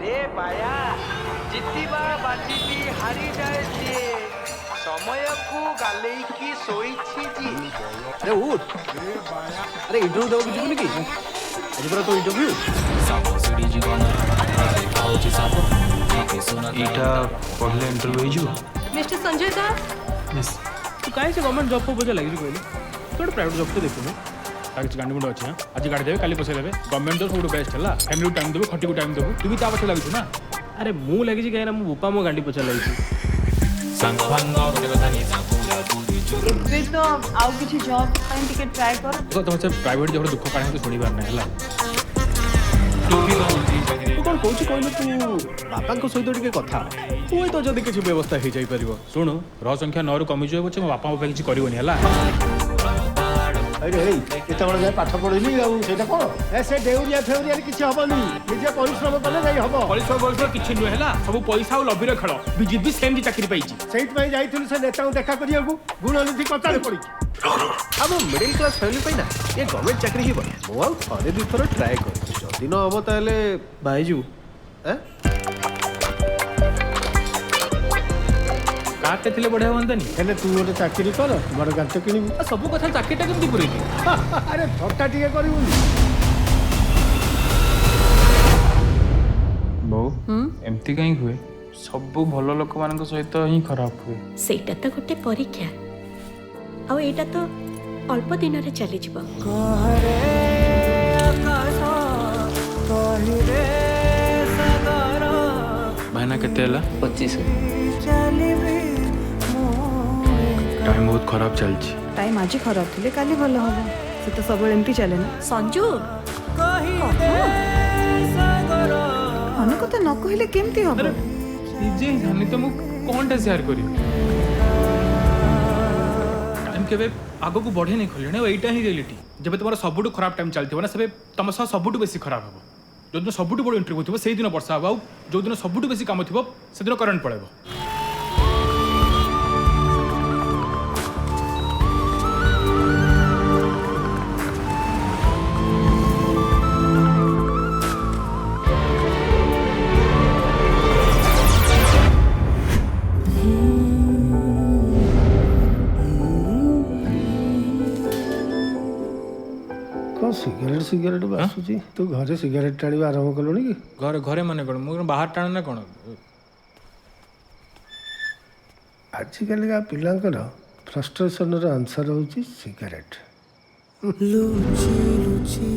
रे बाया जितिबा बाजिबी हारी जाए सिए समय को गालेई की सोईछि जी। अरे उठ। अरे इंटरव्यू देबो जिबुनी कि आज पूरा तो इंटरव्यू इटा पढ़ले इंटरव्यू हो जो मिस्टर संजय दास यस तू काहे से गवर्नमेंट जॉब को बजा लगी कहले तू एक प्राइवेट जॉब तो देखुनु ताकि गांडी मुंड अछि आज गाड़ी देबे काली पैसा देबे गवर्नमेंट जॉब सब बेस्ट हला फैमिली टाइम देबो खटी को टाइम देबो तू भी ता पछ लागिछु ना अरे मु लागी छी काहे ना मु बोपा मो गांडी पछ लागी एबे तो आउ किछि जॉब ପାଇଁ ଟିକେ ट्राई कर तो तुम से प्राइवेट जॉब दुख काहे तो सुनी बार ना हला तू कोन कोची कहलु तू बापा को सहित टिके कथा तू तो जदी किछि व्यवस्था हे जाई परिबो सुनु र संख्या 9 रु कमी जो बचे मो बापा मो किछि करिवनी हला अरे केते बड़ जाय पाठ पढिली आ सेटा कोन ए से डेउरिया फेउरिया किछि हबनी निजे परिश्रम कले जाई हबो परिश्रम किछि नु हला सब पैसा और लबीर खेल बिजिदी सेम जी चाकरी पाइछि सेट पई जाइथिलु से नेता को देखा करियागु गुणनिधि कताले पड़ी हम मिडिल क्लास फैमिली पई ना ये गवर्नमेंट चाकरी ही बने मो आ थरे दु थरो ट्राई कर जदी न हबो ताले बाईजू हैं काटे थिले बढ़िया होंतनी हेले तू गोटे चाकरी कर बड़ गांच किनिबु सब कथा चाकरीटा केमती पुरई अरे थट्टा टिके करिबुनी बो एमती कहीं हुए सब भल लोक मान सहित ही खराब हुए सेटा तो गोटे परीक्षा आ एटा तो अल्प दिन रे चली जिवो भाईना केते हला 25 टाइम बहुत खराब चलछि टाइम आज खराब थिले काली भलो हबो से तो सब एमटी चले ना संजू अन कथा न कहले केमती हबो निजे जानि तो मु कोनटा शेयर करी टाइम केबे आगो को बढ़े नहीं खोलने एटा ही रियलिटी जब तुम्हारा सबुठु खराब टाइम चलथिबो ना सेबे तम सह सबुठु बेसी खराब हबो जो दिन सबुठु बड़ इंटरव्यू थिबो सेही दिन वर्षा हबो जो दिन सबुठु बेसी काम थिबो से दिन करंट पळेबो सिगरेट सिगरेट बासुची तू घरे सिगरेट टाणिबा आरंभ कलुनी कि घरे घरे माने कोन मु बाहर टाण ना कोन आजिकाली का पिलांकर फ्रस्ट्रेशन रो आंसर होची सिगरेट लुची लुची